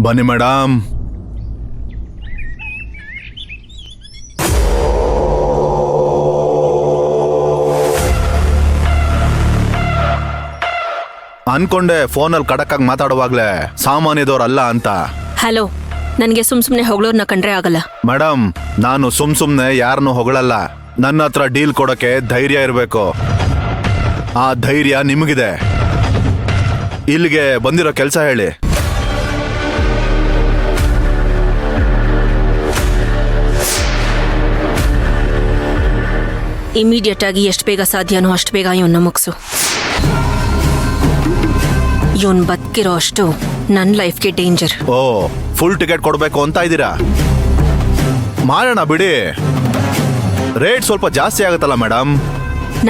ಬನ್ನಿ ಮೇಡಮ್. ಅನ್ಕೊಂಡೆ ಫೋನಲ್ಲಿ ಕಡಕ್ಕಾಗಿ ಮಾತಾಡುವಾಗ್ಲೇ ಸಾಮಾನ್ಯದವ್ರಲ್ಲ ಅಂತ. ಹಲೋ, ನನಗೆ ಸುಮ್ನೆ ಹೊಗಳೋರ್ನ ಕಂಡ್ರೆ ಆಗಲ್ಲ. ಮೇಡಮ್, ನಾನು ಸುಮ್ನೆ ಯಾರನ್ನು ಹೊಗಳಲ್ಲ. ನನ್ನ ಹತ್ರ ಡೀಲ್ ಕೊಡೋಕೆ ಧೈರ್ಯ ಇರಬೇಕು. ಆ ಧೈರ್ಯ ನಿಮಗಿದೆ. ಇಲ್ಲಿಗೆ ಬಂದಿರೋ ಕೆಲಸ ಹೇಳಿ. ಇಮಿಡಿಯೇಟ್ ಆಗಿ ಎಷ್ಟು ಬೇಗ ಸಾಧ್ಯನೋ ಅಷ್ಟು ಬೇಗ ಇವನ್ನ ಮುಗಿಸು. ಇವನ್ ಬದುಕಿರೋ ಅಷ್ಟು ನನ್ನ ಲೈಫ್ಗೆ ಡೇಂಜರ್. ಓ, ಫುಲ್ ಟಿಕೆಟ್ ಕೊಡಬೇಕು ಅಂತ ಇದ್ದೀರಾ? ಮಾಡೋಣ ಬಿಡಿ. ರೇಟ್ ಸ್ವಲ್ಪ ಜಾಸ್ತಿ ಆಗುತ್ತಲ್ಲ ಮೇಡಮ್.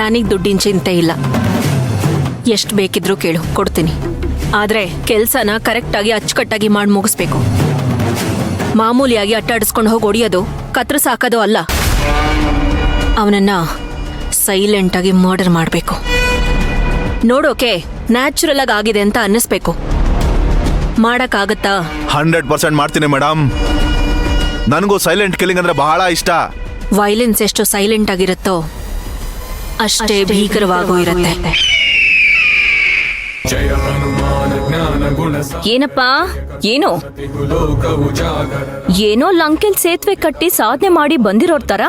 ನನಗೆ ದುಡ್ಡಿನ ಚಿಂತೆ ಇಲ್ಲ. ಎಷ್ಟು ಬೇಕಿದ್ರೂ ಕೇಳು, ಕೊಡ್ತೀನಿ. ಆದ್ರೆ ಕೆಲ್ಸನ ಕರೆಕ್ಟಾಗಿ ಅಚ್ಚುಕಟ್ಟಾಗಿ ಮಾಡಿ ಮುಗಿಸ್ಬೇಕು. ಮಾಮೂಲಿಯಾಗಿ ಅಟ್ಟಾಡಿಸ್ಕೊಂಡು ಹೋಗಿ ಹೊಡಿಯೋದು, ಕತ್ರಸ ಹಾಕೋದು ಅಲ್ಲ. ಅವನನ್ನ ಸೈಲೆಂಟ್ ಆಗಿ ಮರ್ಡರ್ ಮಾಡಬೇಕು. ನೋಡೋಕೆ ನ್ಯಾಚುರಲ್ ಆಗಿ ಆಗಿದೆ ಅಂತ ಅನ್ನಿಸ್ಬೇಕು. ಮಾಡಕ್ಕಾಗತ್ತಾ? 100% ಮಾಡ್ತೀನಿ ಮೇಡಮ್. ನನಗೂ ಸೈಲೆಂಟ್ ಕಿಲ್ಲಿಂಗ್ ಅಂದ್ರೆ ಬಹಳ ಇಷ್ಟ. ವೈಲೆನ್ಸ್ ಎಷ್ಟು ಸೈಲೆಂಟ್ ಆಗಿರುತ್ತೋ ಅಷ್ಟೇ ಭೀಕರವಾಗೂ ಇರುತ್ತೆ. ಏನಪ್ಪಾ, ಏನೋ ಲಂಕೆಲ್ ಸೇತುವೆ ಕಟ್ಟಿ ಸಾಧನೆ ಮಾಡಿ ಬಂದಿರೋರ್ ತರ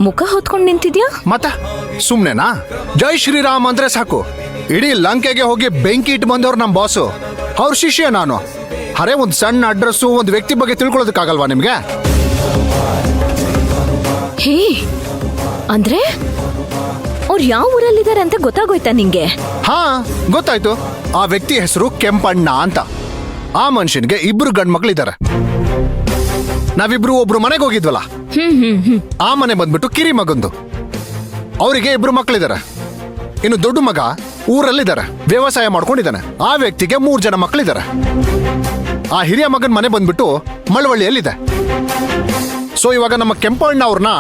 ಮುಖ ಹೊತ್ಕೊಂಡ್ ನಿಂತಿದ್ಯಾ? ಮತ್ತ ಸುಮ್ನೆನಾ? ಜೈ ಶ್ರೀರಾಮ್ ಅಂದ್ರೆ ಸಾಕು, ಇಡೀ ಲಂಕೆಗೆ ಹೋಗಿ ಬೆಂಕಿ ಇಟ್ಟು ಬಂದವ್ರು ನಮ್ ಬಾಸು. ಅವ್ರ ಶಿಷ್ಯ ನಾನು. ಅರೆ, ಒಂದ್ ಸಣ್ಣ ಅಡ್ರೆಸ್ಸು, ಒಂದ್ ವ್ಯಕ್ತಿ ಬಗ್ಗೆ ತಿಳ್ಕೊಳ್ಳೋದಕ್ಕಾಗಲ್ವಾ ನಿಮ್ಗೆ? ಹೇ, ಅಂದ್ರೆ ಅವ್ರು ಯಾವ ಊರಲ್ಲಿದ್ದಾರೆ ಅಂತ ಗೊತ್ತಾಗೋಯ್ತಾ ನಿಂಗೆ? ಹಾ, ಗೊತ್ತಾಯ್ತು. ಆ ವ್ಯಕ್ತಿ ಹೆಸರು ಕೆಂಪಣ್ಣ ಅಂತ. ಆ ಮನುಷ್ಯನ್ಗೆ 2 ಗಂಡ್ ಮಕ್ಳಿದ್ದಾರೆ. ನಾವಿಬ್ರು ಒಬ್ರು ಮನೆಗೆ ಹೋಗಿದ್ವಲ್ಲ, ಆ ಮನೆ ಬಂದ್ಬಿಟ್ಟು ಕಿರಿ ಮಗಂದು. ಅವರಿಗೆ 2 ಮಕ್ಳಿದ್ದಾರೆ. ಇನ್ನು ದೊಡ್ಡ ಮಗ ಊರಲ್ಲಿದ್ದಾರೆ, ವ್ಯವಸಾಯ ಮಾಡ್ಕೊಂಡಿದ್ದಾನೆ. ಆ ವ್ಯಕ್ತಿಗೆ 3 ಜನ ಮಕ್ಕಳಿದ್ದಾರೆ. ಆ ಹಿರಿಯ ಮಗನ ಮನೆ ಬಂದ್ಬಿಟ್ಟು ಮಳವಳ್ಳಿಯಲ್ಲಿದೆ. ಸೊ ಇವಾಗ ನಮ್ಮ ಕೆಂಪಣ್ಣ ಅವ್ರನ್ನ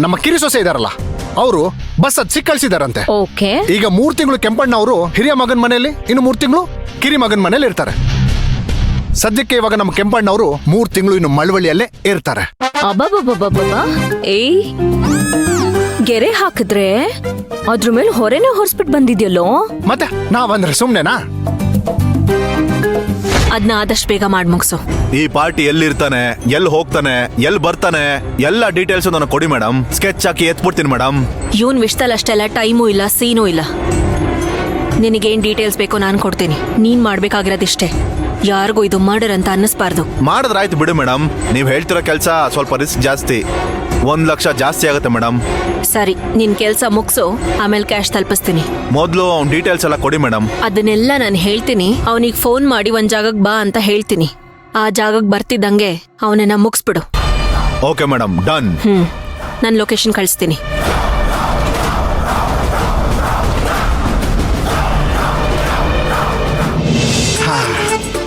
ನಮ್ಮ ಕಿರಿ ಸೊಸೆ ಇದಾರಲ್ಲ, ಅವರು ಬಸ್ ಹತ್ಸಿ ಕಳ್ಸಿದಾರಂತೆ. ಓಕೆ. ಈಗ 3 ತಿಂಗಳು ಕೆಂಪಣ್ಣ ಅವರು ಹಿರಿಯ ಮಗನ ಮನೆಯಲ್ಲಿ, ಇನ್ನು 3 ತಿಂಗಳು ಕಿರಿ ಮಗನ ಮನೇಲಿ ಇರ್ತಾರೆ. ಸದ್ಯಕ್ಕೆ ಇವಾಗ ನಮ್ಮ ಕೆಂಪಣ್ಣ ಅವರು 3 ತಿಂಗಳು ಇನ್ನು ಮಳವಳ್ಳಿಯಲ್ಲೇ ಇರ್ತಾರೆ. ಅಬ್ಬಬ್ಬಬ್ಬಬ್ಬಬ್ಬ, ಏಯ್, ಗೆರೆ ಹಾಕಿದ್ರೆ ಅದ್ರ ಮೇಲೆ ಹೊರೆನೇ ಹೊರಿಸ್ಬಿಟ್ಟು ಬಂದಿದ್ಯಲ್ಲೋ. ಮತ್ತೆ ನಾವಂದ್ರೆ ಸುಮ್ನೆನಾ? ಅದನ್ನ ಆದಷ್ಟು ಬೇಗ ಮಾಡಿ ಮುಗಿಸು. ಈ ಪಾರ್ಟಿ ಎಲ್ಲಿರ್ತಾನೆ, ಎಲ್ಲಿ ಹೋಗ್ತಾನೆ, ಎಲ್ಲಿ ಬರ್ತಾನೆ, ಎಲ್ಲ ಡೀಟೇಲ್ಸ್ ನನಗೆ ಕೊಡಿ ಮೇಡಮ್. ಸ್ಕೆಚ್ ಹಾಕಿ ಎತ್ಬಿಡ್ತೀನಿ ಮೇಡಮ್. ಇವನ್ ವಿಷಯದಲ್ಲಿ ಅಷ್ಟೆಲ್ಲ ಟೈಮೂ ಇಲ್ಲ, ಸೀನೂ ಇಲ್ಲ. ನಿನಗೇನ್ ಡೀಟೇಲ್ಸ್ ಬೇಕೋ ನಾನು ಕೊಡ್ತೀನಿ. ನೀನ್ ಮಾಡ್ಬೇಕಾಗಿರೋದಿಷ್ಟೇ. ಯಾರಿಗೂ ಇದು ಮರ್ಡರ್ ಅಂತ ಅನ್ನಿಸ್ಬಾರ್ದು. ಮಾಡಿದ್ರಾಯ್ತು ಬಿಡಿ ಮೇಡಮ್. ನೀವು ಹೇಳ್ತಿರೋ ಕೆಲಸ ಸ್ವಲ್ಪ ರಿಸ್ಕ್ ಜಾಸ್ತಿ. 1 ಲಕ್ಷ ಜಾಸ್ತಿ ಆಗುತ್ತೆ ಮೇಡಮ್. ಸರಿ, ನಿನ್ ಕೆಲ್ಸ ಮುಗ್ಸು, ಆಮೇಲೆ ಕ್ಯಾಶ್ ತಲುಪಿಸ್ತೀನಿ. ಮೊದಲು ಅವ್ನ ಡೀಟೇಲ್ಸ್ ಎಲ್ಲ ಕೊಡಿ ಮೇಡಮ್. ಅದನ್ನೆಲ್ಲ ನಾನು ಹೇಳ್ತೀನಿ. ಅವನಿಗೆ ಫೋನ್ ಮಾಡಿ ಒಂದ್ ಜಾಗಕ್ಕೆ ಬಾ ಅಂತ ಹೇಳ್ತೀನಿ. ಆ ಜಾಗಕ್ಕೆ ಬರ್ತಿದ್ದಂಗೆ ಅವನನ್ನ ಮುಗಿಸ್ಬಿಡು. Okay madam, done. ನಾನು ಲೊಕೇಶನ್ ಕಳಿಸ್ತೀನಿ.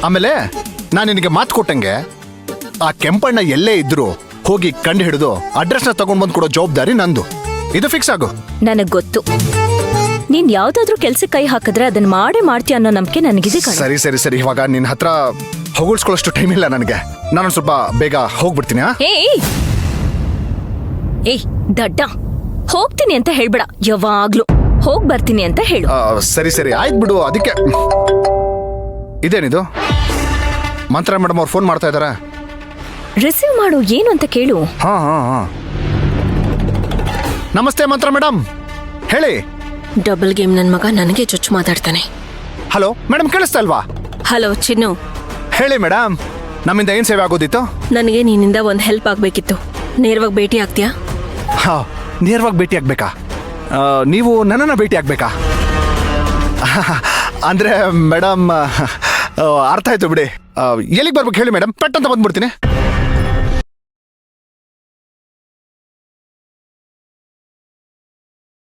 ಆಮೇಲೆ ನಾನು ನಿನಗೆ ಮಾತು ಕೊಟ್ಟಂಗೆ ಆ ಕೆಂಪಣ್ಣ ಎಲ್ಲೇ ಇದ್ರು ಹೋಗಿ ಕಂಡು ಹಿಡಿದು ಅಡ್ರೆಸ್ನ ತಗೊಂಡ್ ಬಂದು ಕೊಡೋ ಜವಾಬ್ದಾರಿ ನಂದು. ಇದು ಫಿಕ್ಸ್ ಆಗು. ನನಗ್ ಗೊತ್ತು, ನೀನ್ ಯಾವ್ದಾದ್ರು ಕೆಲ್ಸಕ್ಕೆ ಕೈ ಹಾಕಿದ್ರೆ ಅದನ್ನ ಮಾಡೇ ಮಾಡ್ತೀಯ ಅನ್ನೋ ನಂಬಿಕೆ ನನಗಿದೆ. ಸರಿ ಸರಿ ಸರಿ, ಇವಾಗ ನಿನ್ನ ಹತ್ರ ಹೊಗಳ್ಸ್ಕೊಳ್ಳೋಷ್ಟು ಟೈಮ್ ಇಲ್ಲ ನನಗೆ. ನಾನು ಸ್ವಲ್ಪ ಬೇಗ ಹೋಗ್ಬಿಡ್ತೀನಿ. ಏಯ್ ದಡ್ಡ, ಹೋಗ್ತೀನಿ ಅಂತ ಹೇಳ್ಬೇಡ, ಯಾವಾಗ್ಲೂ ಹೋಗ್ ಬರ್ತೀನಿ ಅಂತ ಹೇಳು. ಸರಿ ಸರಿ, ಆಯ್ತು ಬಿಡು. ಅದಕ್ಕೆ ಇದೇನಿದು? ಮಂತ್ರ ಮೇಡಮ್ ಅವ್ರು ಫೋನ್ ಮಾಡ್ತಾ ಇದಾರೆ. ರಿಸೀವ್ ಮಾಡು, ಏನು ಅಂತ ಕೇಳು. ಹಾ ಹಾ ಹಾ. ನಮಸ್ತೆ ಮಂತ್ರ ಮೇಡಮ್, ಹೇಳಿ. ಡಬಲ್ ಗೇಮ್ ನನ್ ಮಗ ನನಗೆ ಚುಚ್ಚು ಮಾತಾಡ್ತಾನೆ. ಹಲೋ ಮೇಡಮ್, ಕೇಳಿಸ್ತಾ ಇಲ್ವಾ? ಹಲೋ ಚಿನ್ನು, ಹೇಳಿ ಮೇಡಮ್, ನಮ್ಮಿಂದ ಏನ್ ಸೇವೆ ಆಗೋದಿತ್ತು? ನನಗೆ ನಿನ್ನಿಂದ ಒಂದು ಹೆಲ್ಪ್ ಆಗ್ಬೇಕಿತ್ತು. ನೇರವಾಗಿ ಭೇಟಿ ಆಗ್ತೀಯಾ? ಹಾ, ನೇರವಾಗಿ ಭೇಟಿ ಆಗ್ಬೇಕಾ? ನೀವು ನನ್ನನ್ನು ಭೇಟಿ ಆಗ್ಬೇಕಾ? ಅಂದ್ರೆ ಮೇಡಮ್, ಅರ್ಥ ಆಯ್ತು ಬಿಡಿ. ಎಲ್ಲಿಗೆ ಬರ್ಬೇಕು ಹೇಳಿ ಮೇಡಮ್, ಪೆಟ್ ಅಂತ ಬಂದ್ಬಿಡ್ತೀನಿ.